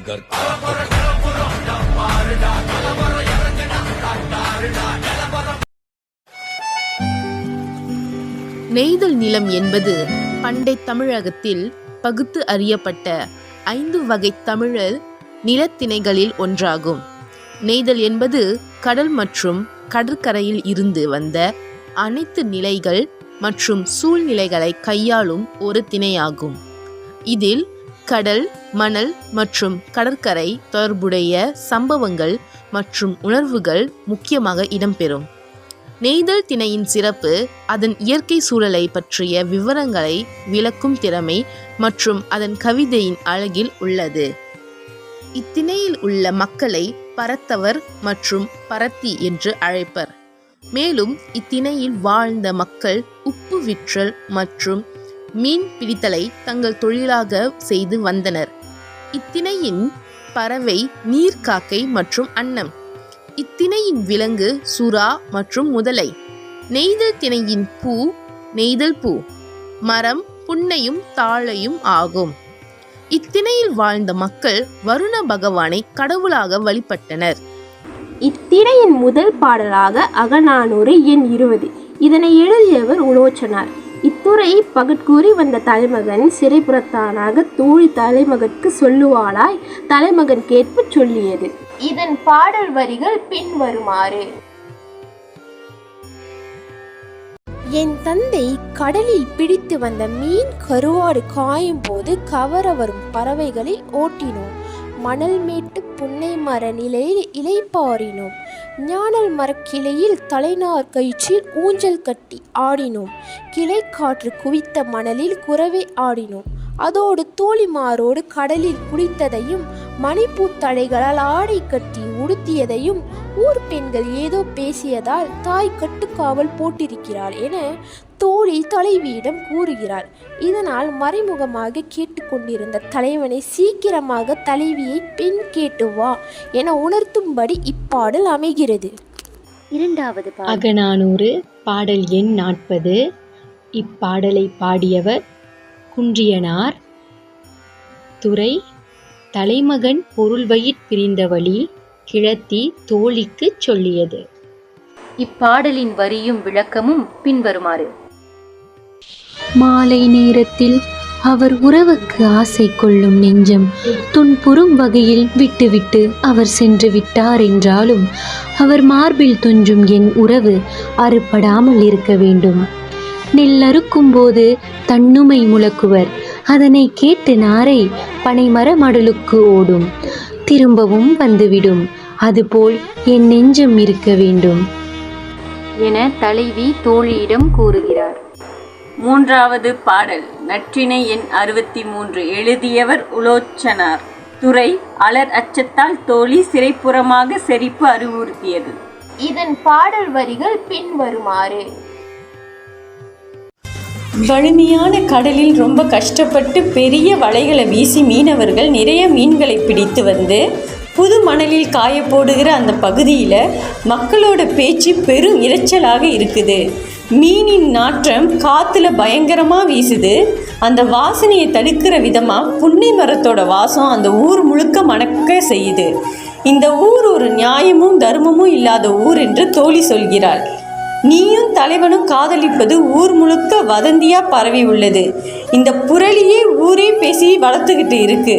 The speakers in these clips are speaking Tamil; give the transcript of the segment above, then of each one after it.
டைகர். நெய்தல் நிலம் என்பது பண்டை தமிழகத்தில் பகுத்து அறியப்பட்ட 5 வகை தமிழர் நிலத்திணைகளில் ஒன்றாகும். நெய்தல் என்பது கடல் மற்றும் கடற்கரையில் இருந்து வந்த அனைத்து நிலைகள் மற்றும் சூழ்நிலைகளை கையாளும் ஒரு திணையாகும். இதில் கடல், மணல் மற்றும் கடற்கரை தொடர்புடைய சம்பவங்கள் மற்றும் உணர்வுகள் முக்கியமாக இடம்பெறும். நெய்தல் திணையின் சிறப்பு அதன் இயற்கை சூழலை பற்றிய விவரங்களை விளக்கும் திறமை மற்றும் அதன் கவிதையின் அழகில் உள்ளது. இத்திணையில் உள்ள மக்களை பரத்தவர் மற்றும் பரத்தி என்று அழைப்பர். மேலும் இத்திணையில் வாழ்ந்த மக்கள் உப்பு விற்றல் மற்றும் மீன் பிடித்தலை தங்கள் தொழிலாக செய்து வந்தனர். இத்திணையின் பறவை நீர்க்காக்கை மற்றும் அன்னம். இத்திணையின் விலங்கு சுறா மற்றும் முதலை. நெய்தல் திணையின் பூ நெய்தல் பூ, மரம் புன்னையும் தாழையும் ஆகும். இத்திணையில் வாழ்ந்த மக்கள் வருண பகவானை கடவுளாக வழிபட்டனர். இத்திணையின் முதல் பாடலாக அகநானூறு எண் 20. இதனை எழுதியவர் உலோச்சனார். இத்துறை பகற்கூறி வந்த தலைமகன் சிறைப்புறத்தானாக தோழி தலைமகற்கு சொல்லுவாளாய் தலைமகன் கேட்பு சொல்லியது. இதன் பாடல் வரிகள் பின்வருமாறு. என் தந்தை கடலில் பிடித்து வந்த மீன் கருவாடு காயும் போது கவர வரும் பறவைகளில் ஓட்டினோம். மணல் மேட்டு புன்னை மர நிலையில் இலைப்பாரினோம். ஞானல் மரக்கிளையில் தலைநார் கயிற்றில் ஊஞ்சல் கட்டி ஆடினோம். கிளை காற்று குவித்த மணலில் குரவை ஆடினோம். அதோடு தோழிமாரோடு கடலில் குளித்ததையும் மணிப்பூத்தழைகளால் ஆடை கட்டி உடுத்தியதையும் ஊர் பெண்கள் ஏதோ பேசியதால் தாய் கட்டுக்காவல் போட்டிருக்கிறாள் என தோழி தலைவியிடம் கூறுகிறாள். இதனால் மறைமுகமாக கேட்டுக்கொண்டிருந்த தலைவனை சீக்கிரமாக தலைவியை பெண் கேட்டு வா என உணர்த்தும்படி இப்பாடல் அமைகிறது. இரண்டாவது அகநானூறு பாடல் எண் 40. இப்பாடலை பாடியவர் குன்றியனார். துறை தலைமகன் பொருள்வயிற் பிரிந்த வழி கிழத்தி தோழிக்கு சொல்லியது. இப்பாடலின் வரியும் விளக்கமும் பின்வருமாறு. மாலை நேரத்தில் அவர் உறவுக்கு ஆசை கொள்ளும் நெஞ்சம் துன்புறும் வகையில் விட்டுவிட்டு அவர் சென்று விட்டார் என்றாலும் அவர் மார்பில் துஞ்சும் என் உறவு அறுபடாமல் இருக்க வேண்டும். நெல் அறுக்கும் போது தன்னுமை முழக்குவர், அதனை கேட்டு நாரை பனைமர மடலுக்கு ஓடும், திரும்பவும் வந்துவிடும். அதுபோல் என் நெஞ்சம் இருக்க வேண்டும் என தலைவி தோழியிடம் கூறுகிறார். மூன்றாவது பாடல் நற்றிணை எண் 63. எழுதியவர் உலோச்சனார். துறை அலர் அச்சத்தால் தோழி சிறைப்புறமாக செறிப்பு அறிவுறுத்தியது. இதன் பாடல் வரிகள் பின்வருமாறு. வலிமையான கடலில் ரொம்ப கஷ்டப்பட்டு பெரிய வலைகளை வீசி மீனவர்கள் நிறைய மீன்களை பிடித்து வந்து புது மணலில் காய போடுகிற அந்த பகுதியில் மக்களோட பேச்சு பெரும் இரைச்சலாக இருக்குது. மீனின் நாற்றம் காற்றுல பயங்கரமாக வீசுது. அந்த வாசனையை தடுக்கிற விதமாக புன்னை மரத்தோட வாசம் அந்த ஊர் முழுக்க மணக்க செய்யுது. இந்த ஊர் ஒரு நியாயமும் தர்மமும் இல்லாத ஊர் என்று தோழி சொல்கிறாள். நீயும் தலைவனும் காதலிப்பது ஊர் முழுக்க வதந்தியா பரவி உள்ளது. இந்த புரளியே ஊரே பேசி வளர்த்துக்கிட்டு இருக்கு.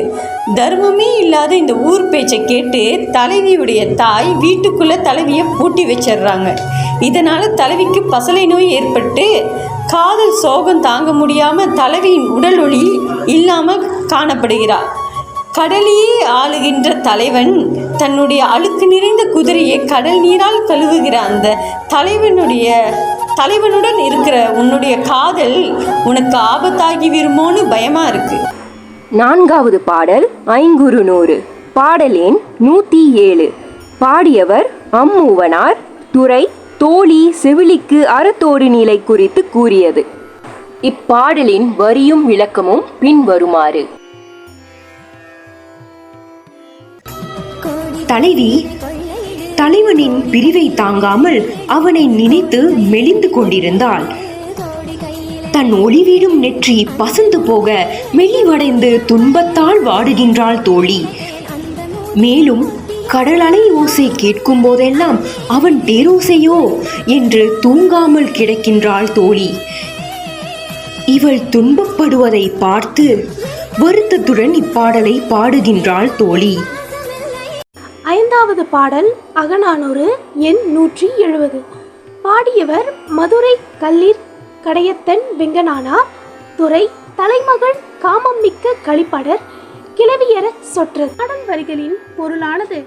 தர்மமே இல்லாத இந்த ஊர் பேச்சை கேட்டு தலைவியுடைய தாய் வீட்டுக்குள்ள தலைவியை பூட்டி வச்சிடுறாங்க. இதனால தலைவிக்கு பசலை நோய் ஏற்பட்டு காதல் சோகம் தாங்க முடியாம தலைவியின் உடல் ஒளி இல்லாம காணப்படுகிறார். கடலையே ஆளுகின்ற தலைவன் தன்னுடைய அழுக்கு நிறைந்த குதிரையை கடல் நீரால் கழுவுகிற அந்த தலைவனுடன் இருக்கிற உன்னுடைய காதல் உனக்கு ஆபத்தாகி விருமோன்னு பயமா இருக்கு. நான்காவது பாடல் ஐங்குறுநூறு. பாடல் எண் 107. பாடியவர் அம்மூவனார். துறை தோழி செவிலிக்கு அறத்தோடு நிலை குறித்து கூறியது. இப்பாடலின் வரியும் விளக்கமும் பின்வருமாறு. தலைவி தலைவனின் பிரிவை தாங்காமல் அவனை நினைத்து மெலிந்து கொண்டிருந்தாள். தன் ஒளிவீடும் நெற்றி பசந்து போக மெலிவடைந்து துன்பத்தால் வாடுகின்றாள் தோழி. மேலும் கடல் அலை ஓசை கேட்கும் போதெல்லாம் அவன் தேரோசையோ என்று தூங்காமல் கிடக்கின்றாள் தோழி. இவள் துன்பப்படுவதை பார்த்து வருத்தத்துடன் இப்பாடலை பாடுகின்றாள் தோழி. ஐந்தாவது பாடல் அகநானூறு எண் 170. பாடியவர் மதுரை கல்லீர் கடையத்தன் வெங்கனானார். துறை தலைமகள் காமம் மிக்க களிப்படர் கிளவியர சொற்றது. பாடல் வரிகளின் பொருளானது: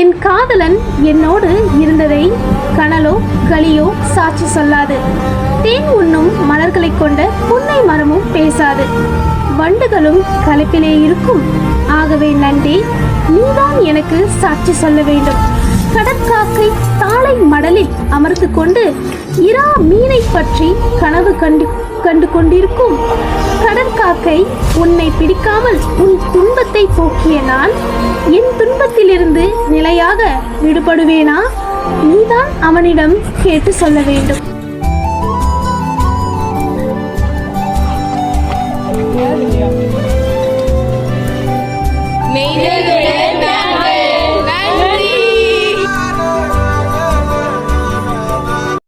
என் காதலன் என்னோடு இருந்ததை கனலோ களியோ சாட்சி சொல்லாது. தேன் உண்ணும் மலர்களை கொண்ட புன்னை மரமும் பேசாது. வண்டுகளும் களைப்பிலே இருக்கும். ஆகவே நன்றி, நீதான் எனக்கு சாட்சி சொல்ல வேண்டும். கடற்காக்கை தாளை மடலில் அமர்ந்து கொண்டு இரா மீனை பற்றி கனவு கண்டு கொண்டிருக்கும். கடற்காக்கை உன்னை பிடிக்காமல் உன் துன்பத்தை போக்கிய நான் என் துன்பத்திலிருந்து நிலையாக விடுபடுவேனா? நீதான் அவனிடம் கேட்டு சொல்ல வேண்டும்.